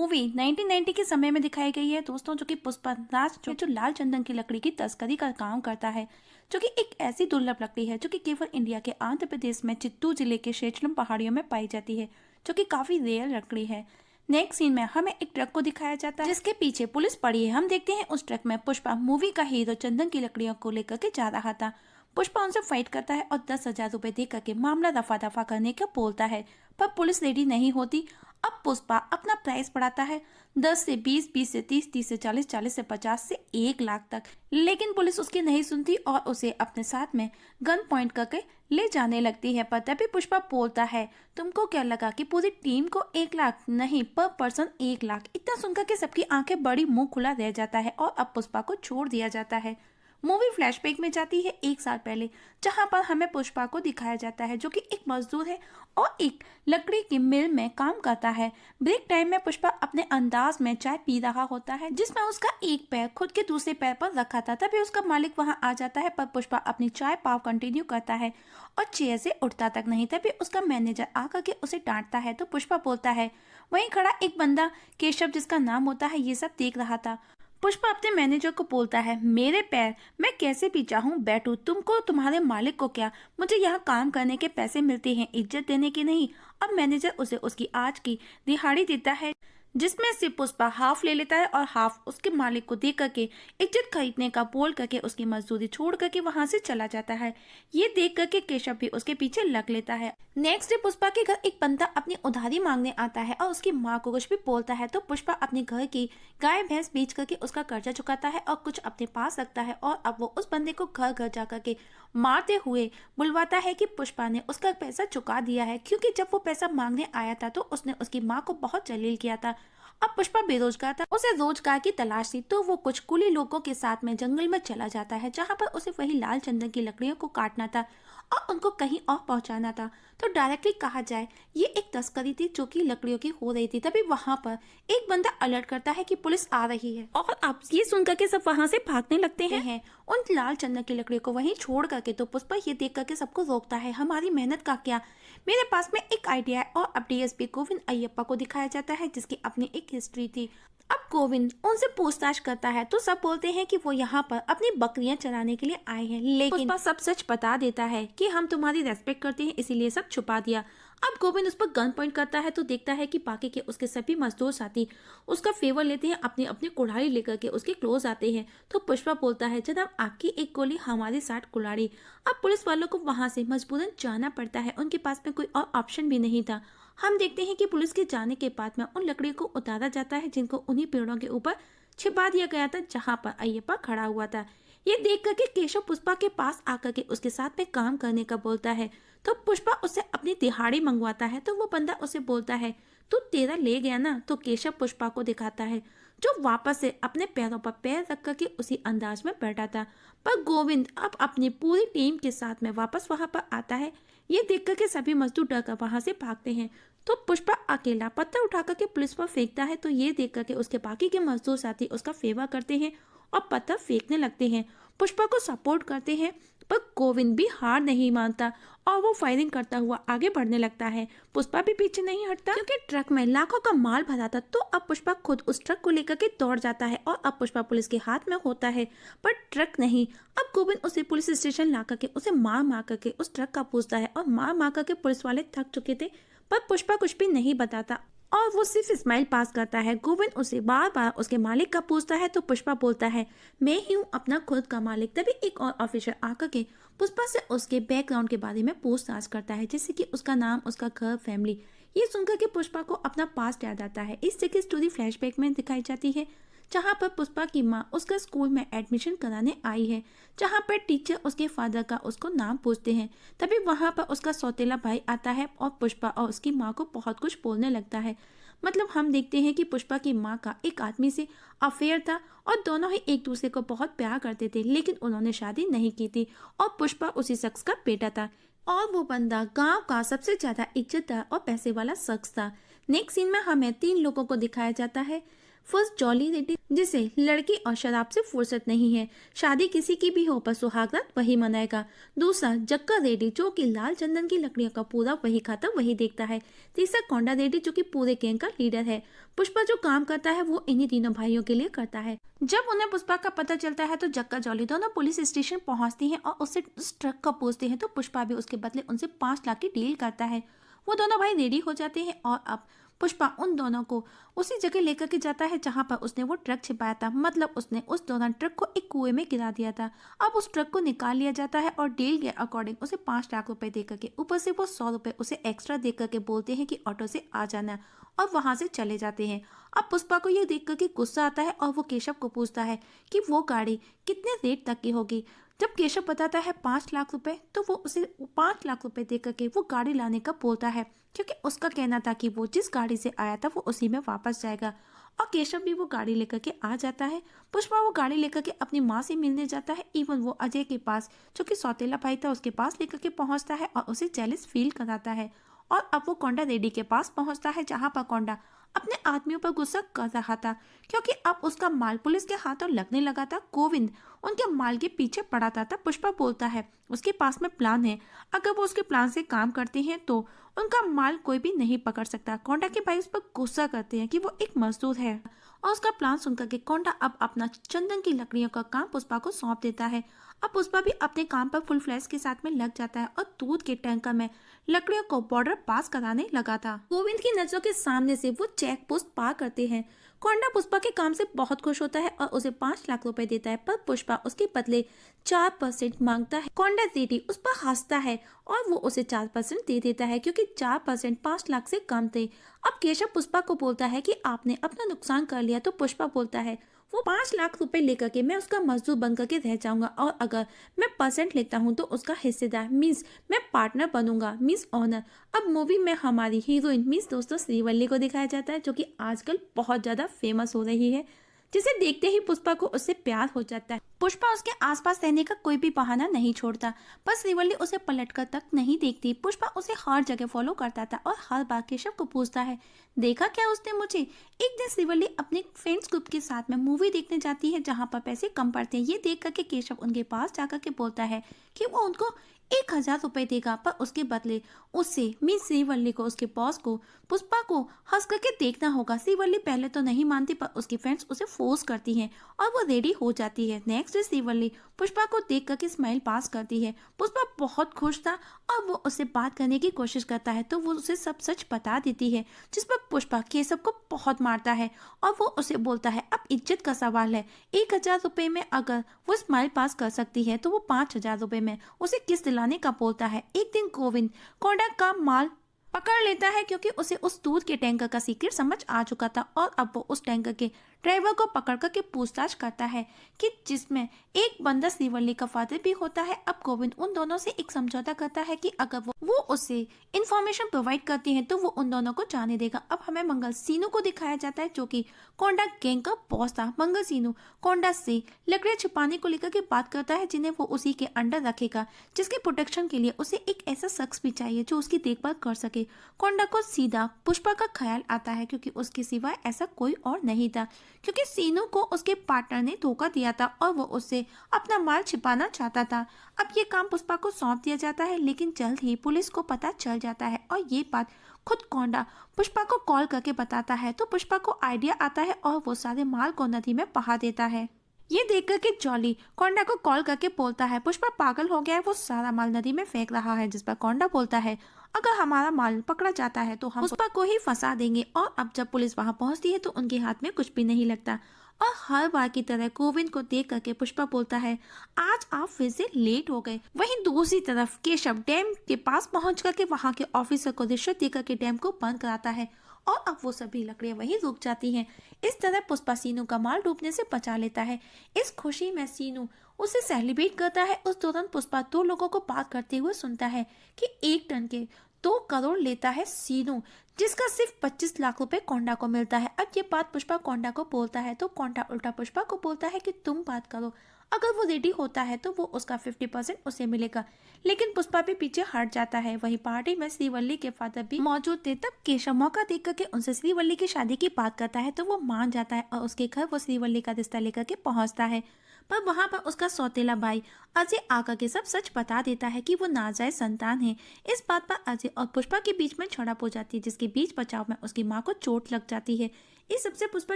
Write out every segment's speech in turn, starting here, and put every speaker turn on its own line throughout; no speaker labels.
Movie 1990 के समय में दिखाई गई है दोस्तों, जो कि पुष्पा राज जो लाल चंदन की लकड़ी की तस्करी का काम करता है, जो कि एक ऐसी दुर्लभ लकड़ी है जो कि केवल इंडिया के आंध्र प्रदेश में चित्तूर जिले के शेषलम पहाड़ियों में पाई जाती है, जो कि काफी रेयर लकड़ी है। नेक्स्ट सीन में हमें एक ट्रक को दिखाया जाता है जिसके पीछे पुलिस पड़ी है। हम देखते हैं उस ट्रक में पुष्पा मूवी का हीरो चंदन की लकड़ियों को लेकर के जा रहा था। पुष्पा उनसे फाइट करता है और 10,000 रुपए दे करके मामला रफा दफा करने का बोलता है, पर पुलिस रेडी नहीं होती। अब पुष्पा अपना प्राइस बढ़ाता है 10 से 20, 20 से 30, 30 से 40, 40 से 50 से 1 लाख तक, लेकिन पुलिस उसकी नहीं सुनती और उसे अपने साथ में गन पॉइंट करके ले जाने लगती है। पर तभी पुष्पा बोलता है, तुमको क्या लगा कि पूरी टीम को 1 लाख? नहीं, पर पर्सन 1 लाख। इतना सुनकर के सबकी आंखें बड़ी मुंह खुला रह जाता है और अब पुष्पा को छोड़ दिया जाता है। मूवी फ्लैशबैक में जाती है 1 साल पहले, जहां पर हमें पुष्पा को दिखाया जाता है जो कि एक मजदूर है और एक लकड़ी की मिल में काम करता है। ब्रेक टाइम में पुष्पा अपने अंदाज में चाय पी रहा होता है, जिसमें उसका एक पैर खुद के दूसरे पैर पर रखा था। तभी उसका मालिक वहां आ जाता है, पर पुष्पा अपनी चाय पाव कंटिन्यू करता है और चेयर से उठता तक नहीं। तभी उसका मैनेजर आकर के उसे डांटता है तो पुष्पा बोलता है, वहीं खड़ा एक बंदा केशव जिसका नाम होता है ये सब देख रहा था। पुष्पा अपने मैनेजर को बोलता है, मेरे पैर मैं कैसे भी चाहूं बैठूं, तुमको तुम्हारे मालिक को क्या, मुझे यहाँ काम करने के पैसे मिलते हैं, इज्जत देने की नहीं। अब मैनेजर उसे उसकी आज की दिहाड़ी देता है, जिसमें से पुष्पा हाफ ले लेता है और हाफ उसके मालिक को दे करके इज्जत खरीदने का बोल करके उसकी मजदूरी छोड़ करके वहां से चला जाता है। ये देख करके केशव भी उसके पीछे लग लेता है। नेक्स्ट डे पुष्पा के घर एक बंदा अपनी उधारी मांगने आता है और उसकी माँ को कुछ भी बोलता है, तो पुष्पा अपने घर की गाय भैंस बेच करके उसका कर्जा चुकाता है और कुछ अपने पास रखता है। और अब वो उस बंदे को घर घर जा करके मारते हुए बुलवाता है कि पुष्पा ने उसका पैसा चुका दिया है, क्योंकि जब वो पैसा मांगने आया था तो उसने उसकी माँ को बहुत जलील किया था। अब पुष्पा बेरोजगार था, उसे रोजगार की तलाश थी, तो वो कुछ कुली लोगों के साथ में जंगल में चला जाता है, जहाँ पर उसे वही लाल चंदन की लकड़ियों को काटना था और उनको कहीं और पहुंचाना था। तो डायरेक्टली कहा जाए ये एक तस्करी थी जो कि लकड़ियों की हो रही थी। तभी वहां पर एक बंदा अलर्ट करता है कि पुलिस आ रही है और अब ये सुनकर के सब वहां से भागने लगते हैं उन लाल चंदन की लकड़ियों को वहीं छोड़ करके। तो पुष्पा ये देख करके सबको रोकता है, हमारी मेहनत का क्या, मेरे पास में एक आइडिया है। और अब डीएसपी गोविंद अय्यप्पा को दिखाया जाता है जिसकी अपनी एक हिस्ट्री थी। अब गोविंद उनसे पूछताछ करता है तो सब बोलते हैं कि वो यहाँ पर अपनी बकरियां चराने के लिए आए हैं, लेकिन पुष्पा सब सच बता देता है कि हम तुम्हारी रेस्पेक्ट करते हैं इसीलिए सब छुपा दिया। अब गोविंद उस पर गन पॉइंट करता है तो देखता है कि बाकी के उसके सभी मजदूर साथी उसका फेवर लेते हैं, अपनी अपनी कुल्हाड़ी लेकर के उसके क्लोज आते हैं। तो पुष्पा बोलता है, जनाब आपकी एक गोली हमारी 60 कुल्हाड़ी। अब पुलिस वालों को वहां से मजबूरन जाना पड़ता है, उनके पास में कोई और ऑप्शन भी नहीं था। हम देखते हैं कि पुलिस के जाने के बाद में उन लकड़ियों को उतारा जाता है जिनको उन्हीं पेड़ों के ऊपर छिपा दिया गया था जहां पर अय्यप्पा खड़ा हुआ था। ये देख करके केशव पुष्पा के पास आकर के उसके साथ में काम करने का बोलता है, तो पुष्पा उससे अपनी दिहाड़ी मंगवाता है। तो वो बंदा उसे बोलता है, तू तेरा ले गया ना। तो केशव पुष्पा को दिखाता है जो वापस से अपने पैरों पर पैर रख करके उसी अंदाज में बैठा था। पर गोविंद अब अपनी पूरी टीम के साथ में वापस वहां पर आता है। ये देख करके सभी मजदूर डर कर वहां से भागते हैं। तो पुष्पा अकेला पत्थर उठा करके पुलिस पर फेंकता है, तो ये देख करके उसके बाकी के मजदूर साथी उसका फेवर करते हैं और पत्थर फेंकने लगते हैं, पुष्पा को सपोर्ट करते हैं। पर गोविंद भी हार नहीं मानता और वो फायरिंग करता हुआ आगे बढ़ने लगता है। पुष्पा भी पीछे नहीं हटता, क्योंकि ट्रक में लाखों का माल भरा था। तो अब पुष्पा खुद उस ट्रक को लेकर के दौड़ जाता है और अब पुष्पा पुलिस के हाथ में होता है, पर ट्रक नहीं। अब गोविंद उसे पुलिस स्टेशन ला करके उसे मार मार करके उस ट्रक का पूछता है और मार मार करके पुलिस वाले थक चुके थे, पर पुष्पा कुछ भी नहीं बताता और वो सिर्फ स्माइल पास करता है। गोविंद उसे बार बार उसके मालिक का पूछता है तो पुष्पा बोलता है, मैं ही हूँ अपना खुद का मालिक। तभी एक और ऑफिसर आकर के पुष्पा से उसके बैकग्राउंड के बारे में पूछताछ करता है, जैसे कि उसका नाम, उसका घर, फैमिली। ये सुनकर के पुष्पा को अपना पास्ट याद आता है। इस जगह स्टोरी फ्लैशबैक में दिखाई जाती है, जहाँ पर पुष्पा की माँ उसका स्कूल में एडमिशन कराने आई है, जहाँ पर टीचर उसके फादर का उसको नाम पूछते हैं। तभी वहाँ पर उसका सौतेला भाई आता है और पुष्पा और उसकी माँ को बहुत कुछ बोलने लगता है। मतलब हम देखते हैं कि पुष्पा की माँ का एक आदमी से अफेयर था और दोनों ही एक दूसरे को बहुत प्यार करते थे, लेकिन उन्होंने शादी नहीं की थी और पुष्पा उसी शख्स का बेटा था और वो बंदा गांव का सबसे ज्यादा इज्जतदार और पैसे वाला शख्स था। नेक्स्ट सीन में हमें 3 लोगों को दिखाया जाता है। फर्स्ट जॉली रेड्डी, जिसे लड़की और शराब से फुर्सत नहीं है, शादी किसी की भी हो पर सुहागरात वही मनाएगा। दूसरा जक्का रेड्डी, जो कि लाल चंदन की लकड़ियों का पूरा वही खाता वही देखता है। तीसरा कोंडा रेड्डी, जो कि पूरे गैंग का लीडर है। पुष्पा जो काम करता है वो इन्हीं तीनों भाइयों के लिए करता है। जब उन्हें पुष्पा का पता चलता है तो जक्का जॉली दोनों पुलिस स्टेशन पहुंचती हैं और उससे उस ट्रक का पूछते हैं, तो पुष्पा भी उसके बदले उनसे 5 लाख की डील करता है। वो दोनों भाई रेडी हो जाते हैं और अब पुष्पा उन दोनों को उसी जगह लेकर के जाता है जहां पर उसने वो ट्रक छिपाया था। मतलब उसने उस दौरान ट्रक को एक कुएं में गिरा दिया था। अब उस ट्रक को निकाल लिया जाता है और डील के अकॉर्डिंग उसे 5 लाख रुपए देकर के ऊपर से वो 100 रुपए उसे एक्स्ट्रा देकर के बोलते हैं कि ऑटो से आ जाना, और वहां से चले जाते हैं। अब पुष्पा को ये देख करके गुस्सा आता है और वो केशव को पूछता है कि वो गाड़ी कितने रेट तक की होगी। जब केशव बताता है 5 लाख रुपए, तो वो उसे 5 लाख रुपए दे करके वो गाड़ी लाने का बोलता है, क्योंकि उसका कहना था कि वो जिस गाड़ी से आया था वो उसी में वापस जाएगा। और केशव भी वो गाड़ी लेकर के आ जाता है। पुष्पा वो गाड़ी लेकर के अपनी माँ से मिलने जाता है। इवन वो अजय के पास, जो कि सौतेला भाई था, उसके पास लेकर के पहुंचता है और उसे जेलस फील कराता है। और अब वो कोंडा रेड्डी के पास पहुंचता है, जहां पर कोंडा अपने आदमियों पर गुस्सा कर रहा था, क्योंकि अब उसका माल पुलिस के हाथों लगने लगा था। गोविंद उनके माल के पीछे पड़ा था। पुष्पा बोलता है उसके पास में प्लान है, अगर वो उसके प्लान से काम करते हैं तो उनका माल कोई भी नहीं पकड़ सकता। कोंडा के भाई उस पर गुस्सा करते हैं कि वो एक मजदूर है, और उसका प्लान सुनकर के कोंडा अब अपना चंदन की लकड़ियों का काम पुष्पा को सौंप देता है। अब पुष्पा भी अपने काम पर फुल फ्लैश के साथ में लग जाता है और दूध के टैंकर में लकड़ियों को बॉर्डर पास कराने लगा था। गोविंद की नजरों के सामने से वो चेक पोस्ट पार करते हैं। कोंडा पुष्पा के काम से बहुत खुश होता है और उसे 5 लाख रुपए देता है, पर पुष्पा उसके बदले 4% मांगता है। कोंडा रेड्डी उस पर हंसता है और वो उसे 4% दे देता है, क्योंकि 4% 5 लाख से कम थे। अब केशव पुष्पा को बोलता है कि आपने अपना नुकसान कर लिया, तो पुष्पा बोलता है वो 5 लाख रुपए लेकर के मैं उसका मजदूर बन करके रह जाऊंगा, और अगर मैं परसेंट लेता हूँ तो उसका हिस्सेदार मीन्स मैं पार्टनर बनूंगा, मीन्स ऑनर। अब मूवी में हमारी हीरोइन मीन्स दोस्तों श्रीवल्ली को दिखाया जाता है, जो कि आजकल बहुत ज्यादा फेमस हो रही है, जिसे देखते ही पुष्पा को उससे प्यार हो जाता है। पुष्पा उसके आसपास रहने का कोई भी बहाना नहीं छोड़ता, पर श्रीवल्ली उसे पलटकर तक नहीं देखती। पुष्पा उसे हर जगह फॉलो करता था और हर बार केशव को पूछता है, देखा क्या उसने मुझे। एक दिन श्रीवल्ली अपने फ्रेंड्स ग्रुप के साथ में मूवी देखने जाती है, जहाँ पर पैसे कम पड़ते हैं। ये देख करके केशव उनके पास जाकर के बोलता है कि वो उनको 1000 रुपए देगा, पर उसके बदले उससे मिस श्रीवल्ली को, उसके बॉस को, पुष्पा को हंस करके देखना होगा। श्रीवल्ली पहले तो नहीं मानती, पर उसकी फ्रेंड्स उसे फोर्स करती हैं और वो रेडी हो जाती है। नेक्स्ट श्रीवल्ली पुष्पा को देख करके स्माइल पास करती है। पुष्पा बहुत खुश था और वो उससे बात करने की कोशिश करता है, तो वो उसे सब सच बता देती है, जिस पर पुष्पा केशव को बहुत मारता है और वो उसे बोलता है अब इज्जत का सवाल है, 1000 रुपए में अगर वो स्माइल पास कर सकती है तो वो 5000 रुपए में उसे किस दिलाने का बोलता है। एक दिन गोविंद कोंडा का माल पकड़ लेता है, क्योंकि उसे उस दूध के टैंकर का सीक्रेट समझ आ चुका था, और अब वो उस टैंकर के ड्राइवर को पकड़ करके पूछताछ करता है, कि जिसमें एक बंदा श्रीवल्ली का फादर भी होता है। अब गोविंद उन दोनों से एक समझौता करता है कि अगर वो उसे इंफॉर्मेशन प्रोवाइड करती है तो वो उन दोनों को जाने देगा। अब हमें मंगल सीनू को दिखाया जाता है, जो कि कोंडा गैंग का बॉस था। मंगल सीनू कोंडा से लकड़ियां छुपाने को लेकर के बात करता है, जिन्हें वो उसी के अंडर रखेगा, जिसके प्रोटेक्शन के लिए उसे एक ऐसा शख्स भी चाहिए जो उसकी देखभाल कर सके। कोंडा को सीधा पुष्पा का ख्याल आता है, क्योंकि उसके सिवाय ऐसा कोई और नहीं था, क्योंकि सीनू को उसके पार्टनर ने धोखा दिया था और वो उससे अपना माल छिपाना चाहता था। अब ये काम पुष्पा को सौंप दिया जाता है, लेकिन जल्द ही पुलिस को पता चल जाता है और ये बात खुद कोंडा पुष्पा को कॉल करके बताता है, तो पुष्पा को आइडिया आता है और वो सारे माल को नदी में बहा देता है। ये देखकर के जॉली कोंडा को कॉल करके बोलता है पुष्पा पागल हो गया है, वो सारा माल नदी में फेंक रहा है, जिस पर कोंडा बोलता है अगर हमारा माल पकड़ा जाता है तो हम पुष्पा को ही फंसा देंगे। और अब जब पुलिस वहां पहुंचती है तो उनके हाथ में कुछ भी नहीं लगता, और हर बार की तरह गोविंद को देख करके पुष्पा बोलता है आज आप फिर से लेट हो गए। वहीं दूसरी तरफ केशव डैम के पास पहुंच करके वहां के ऑफिसर को रिश्वत देकर के डैम को बंद कराता है, और अब वो सभी लकड़ियां वहीं रुक जाती हैं। इस तरह पुष्पा सीनू का माल डूबने से बचा लेता है। इस खुशी में सीनू उसे सेलिब्रेट करता है। उस दौरान पुष्पा 2 लोगों को बात करते हुए सुनता है कि 1 टन के 2 करोड़ लेता है सीनू, जिसका सिर्फ 25 लाख रुपए कोंडा को मिलता है। अब ये बात पुष्पा कोंडा को बोलता है, तो कोंडा उल्टा पुष्पा को बोलता है कि तुम बात करो, अगर वो रेडी होता है तो वो उसका 50% उसे मिलेगा। लेकिन पुष्पा भी पीछे हट जाता है। वही पार्टी में श्रीवल्ली के फादर भी मौजूद थे। तब केशव मौका देख करके उनसे श्रीवल्ली की शादी की बात करता है तो वो मान जाता है और उसके घर वो श्रीवल्ली का रिश्ता लेकर के पहुंचता है। पर वहां पर उसका सौतेला भाई अजय आकर के सब सच बता देता है कि वो नाजायज संतान है। इस बात पर अजय और पुष्पा के बीच में झड़प हो जाती है, जिसके बीच बचाव में उसकी माँ को चोट लग जाती है। इस सबसे पुष्पा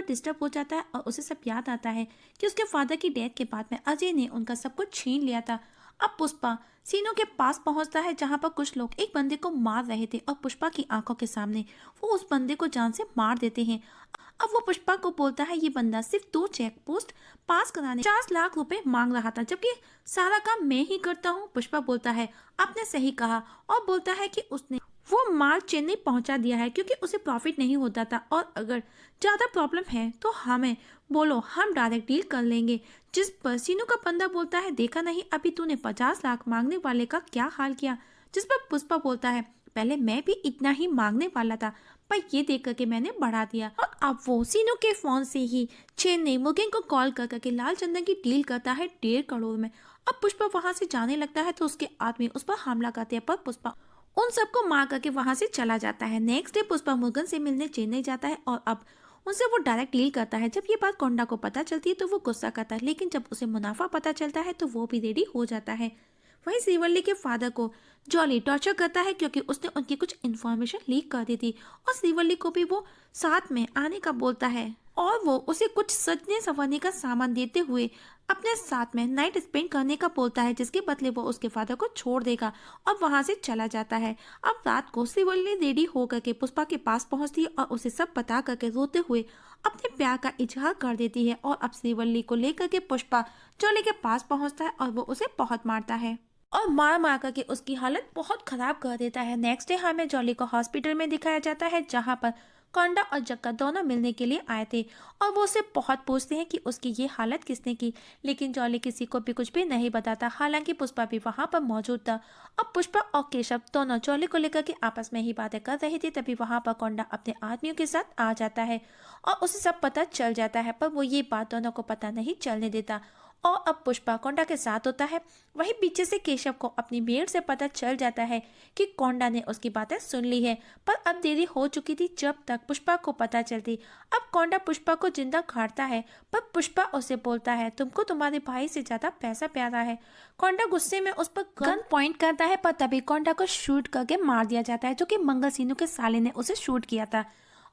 डिस्टर्ब हो जाता है और उसे सब याद आता है कि उसके फादर की डेथ के बाद में अजय ने उनका सब कुछ छीन लिया था। अब पुष्पा सीनू के पास पहुंचता है जहां पर कुछ लोग एक बंदे को मार रहे थे और पुष्पा की आंखों के सामने वो उस बंदे को जान से मार देते हैं। अब वो पुष्पा को बोलता है ये बंदा सिर्फ 2 चेक पोस्ट पास कराने 50 लाख रुपए मांग रहा था, जबकि सारा काम मैं ही करता हूँ। पुष्पा बोलता है आपने सही कहा और बोलता है कि उसने वो माल चेन्नई पहुंचा दिया है क्योंकि उसे प्रॉफिट नहीं होता था, और अगर ज्यादा प्रॉब्लम है तो हमें बोलो, हम डायरेक्ट डील कर लेंगे। जिस पर सीनू का बंदा बोलता है देखा नहीं अभी तूने 50 लाख मांगने वाले का क्या हाल किया। जिस पर पुष्पा बोलता है पहले मैं भी इतना ही मांगने वाला था, पर ये देख करके मैंने बढ़ा दिया। और अब वो सीनू के फोन से ही चेन्नई मुकेश को कॉल कर करके लाल चंदन की डील करता है 1.5 करोड़ में। अब पुष्पा वहां से जाने लगता है तो उसके आदमी उस पर हमला करते हैं, पर पुष्पा उन सबको मार करके वहां से चला जाता है। नेक्स्ट डे पुष्पा मुर्गन से मिलने चेन्नई जाता है और अब उनसे वो डायरेक्ट डील करता है। जब ये बात कोंडा को पता चलती है तो वो गुस्सा करता है, लेकिन जब उसे मुनाफा पता चलता है तो वो भी रेडी हो जाता है। वहीं श्रीवल्ली के फादर को जॉली टॉर्चर करता है क्योंकि उसने उनकी कुछ इन्फॉर्मेशन लीक कर दी थी, और श्रीवल्ली को भी वो साथ में आने का बोलता है और वो उसे कुछ सजने संवरने का सामान देते हुए अपने साथ में नाइट स्पेंड करने का बोलता है, जिसके बदले वो उसके फादर को छोड़ देगा और वहां से चला जाता है। अब रात को श्रीवल्ली रेडी होकर के पुष्पा के पास पहुंचती है और उसे सब बता करके रोते हुए अपने प्यार का इजहार कर देती है। और अब श्रीवल्ली को लेकर के पुष्पा जॉली के पास पहुंचता है और वो उसे बहुत मारता है और मार मार करके उसकी हालत बहुत खराब कर देता है। नेक्स्ट डे हमें जॉली को हॉस्पिटल में दिखाया जाता है जहां पर कोंडा और जक्का दोनों मिलने के लिए आए थे और वो उसे बहुत पूछते हैं कि उसकी ये हालत किसने की, लेकिन जॉली किसी को भी कुछ भी नहीं बताता। हालांकि पुष्पा भी वहां पर मौजूद था। अब पुष्पा और केशव दोनों जॉली को लेकर के आपस में ही बातें कर रहे थे, तभी वहां पर कोंडा अपने आदमियों के साथ आ जाता है और उसे सब पता चल जाता है, पर वो ये बात दोनों को पता नहीं चलने देता और अब पुष्पा कोंडा के साथ होता है। वहीं पीछे से केशव को अपनी मेड से पता चल जाता है कि कोंडा ने उसकी बातें सुन ली है, पर अब देरी हो चुकी थी जब तक पुष्पा को पता चलती। अब कोंडा पुष्पा को जिंदा काटता है, पर पुष्पा उसे बोलता है तुमको तुम्हारे भाई से ज्यादा पैसा प्यारा है। कोंडा गुस्से में उस पर गन पॉइंट करता है, पर तभी कोंडा को शूट करके मार दिया जाता है, जो कि मंगल सीनू के साले ने उसे शूट किया था।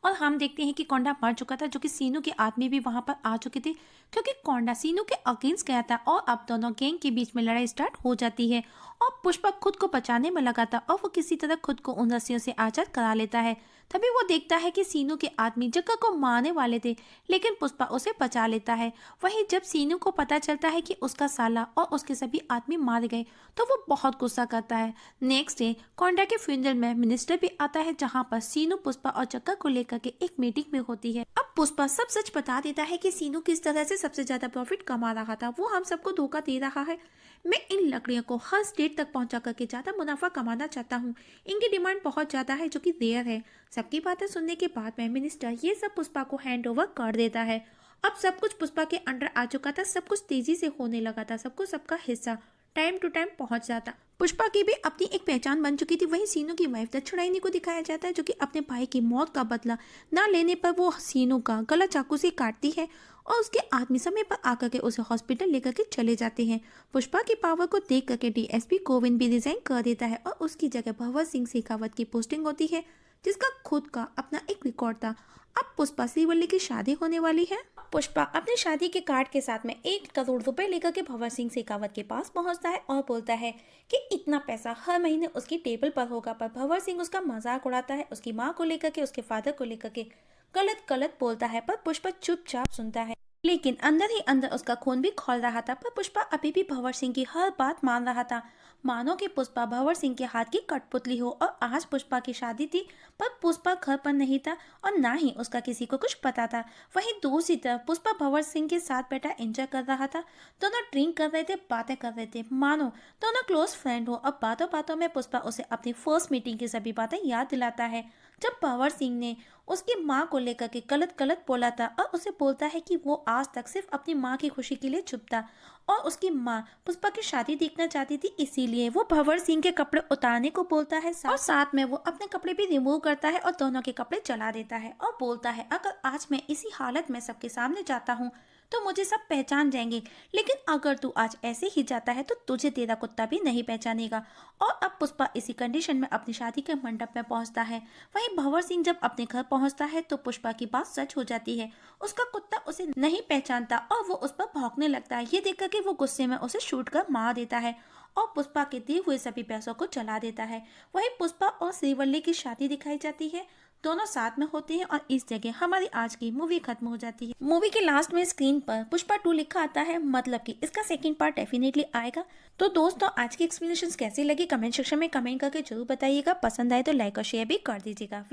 और हम देखते हैं कि कोंडा मर चुका था, जो कि सीनू के आदमी भी वहां पर आ चुके थे क्योंकि कोंडा सीनू के अगेंस्ट गया था और अब दोनों गैंग के बीच में लड़ाई स्टार्ट हो जाती है और पुष्पा खुद को बचाने में लगा था और वो किसी तरह खुद को उन रस्सियों से आजाद करा लेता है। तभी वो देखता है कि सीनू के आदमी जग्गा को मारने वाले थे, लेकिन पुष्पा उसे बचा लेता है। वहीं जब सीनू को पता चलता है कि उसका साला और उसके सभी आदमी मारे गए तो वो बहुत गुस्सा करता है। नेक्स्ट डे कोंडा के फ्यूनरल में मिनिस्टर भी आता है, जहां पर सीनू पुष्पा और जग्गा को लेकर के एक मीटिंग में होती है। अब पुष्पा सब सच बता देता है कि सीनू किस तरह से सबसे ज्यादा प्रॉफिट कमा रहा था, वो हम सबको धोखा दे रहा है। मैं इन लकड़ियों को हर स्टेट तक पहुंचा करके ज्यादा मुनाफा कमाना चाहता हूँ। इनकी डिमांड बहुत ज्यादा है, जो कि रेयर है। सबकी बातें सुनने के बाद में मिनिस्टर ये सब पुष्पा को हैंड ओवर कर देता है। अब सब कुछ पुष्पा के अंडर आ चुका था, सब कुछ तेजी से होने लगा था, सबको सबका हिस्सा टाइम टू टाइम पहुंच जाता। पुष्पा की भी अपनी एक पहचान बन चुकी थी। वहीं सीनू की वाइफ दक्षिणायनी को दिखाया जाता है, जो कि अपने भाई की मौत का बदला न लेने पर वो सीनू का गला चाकू से काटती है और उसके आदमी समय पर आकर के उसे हॉस्पिटल लेकर के चले जाते हैं। पुष्पा की पावर को देख करके डीएसपी गोविंद भी रिजाइन कर देता है और उसकी जगह भंवर सिंह शेखावत की पोस्टिंग होती है, जिसका खुद का अपना एक रिकॉर्ड था। अब पुष्पा श्रीवल्ली की शादी होने वाली है। पुष्पा अपने शादी के कार्ड के साथ में 1 करोड़ रुपए लेकर के भंवर सिंह शेखावत के पास पहुंचता है और बोलता है कि इतना पैसा हर महीने उसकी टेबल पर होगा, पर भंवर सिंह उसका मजाक उड़ाता है। उसकी माँ को लेकर के, उसके फादर को लेकर के गलत गलत बोलता है, पर पुष्पा चुपचाप सुनता है। लेकिन अंदर ही अंदर उसका खून भी खौल रहा था, पर पुष्पा अभी भी भंवर सिंह की हर बात मान रहा था। मानो कि पुष्पा भंवर सिंह के हाथ की कठपुतली हो। और आज पुष्पा की शादी थी, पर पुष्पा घर पर नहीं था और ना ही उसका किसी को कुछ पता था। वहीं दूसरी तरफ पुष्पा भंवर सिंह के साथ बैठा एंजॉय कर रहा था। दोनों ड्रिंक कर रहे थे, बातें कर रहे थे, मानो दोनों क्लोज फ्रेंड हो। अब बातों बातों में पुष्पा उसे अपनी फर्स्ट मीटिंग की सभी बातें याद दिलाता है, जब भंवर सिंह ने उसकी माँ को लेकर के गलत गलत बोला था और उसे बोलता है कि वो आज तक सिर्फ अपनी माँ की खुशी के लिए चुप था और उसकी माँ पुष्पा की शादी देखना चाहती थी, इसीलिए वो भंवर सिंह के कपड़े उतारने को बोलता है और साथ में वो अपने कपड़े भी रिमूव करता है और दोनों के कपड़े जला देता है और बोलता है अगर आज मैं इसी हालत में सबके सामने जाता हूँ तो मुझे सब पहचान जाएंगे, लेकिन अगर तू आज ऐसे ही जाता है तो तुझे तेरा कुत्ता भी नहीं पहचानेगा। और अब पुष्पा इसी कंडीशन में अपनी शादी के मंडप में पहुंचता है। वहीं भंवर सिंह जब अपने घर पहुंचता है तो पुष्पा की बात सच हो जाती है। उसका कुत्ता उसे नहीं पहचानता और वो उस पर भौंकने लगता है। ये देखकर कि वो गुस्से में उसे शूट कर मार देता है और पुष्पा के दिए हुए सभी पैसों को जला देता है। वहीं पुष्पा और श्रीवल्ली की शादी दिखाई जाती है, दोनों साथ में होते हैं और इस जगह हमारी आज की मूवी खत्म हो जाती है। मूवी के लास्ट में स्क्रीन पर पुष्पा 2 लिखा आता है, मतलब कि इसका सेकंड पार्ट डेफिनेटली आएगा। तो दोस्तों आज की एक्सप्लेनेशन कैसी लगी कमेंट सेक्शन में कमेंट करके जरूर बताइएगा। पसंद आए तो लाइक और शेयर भी कर दीजिएगा।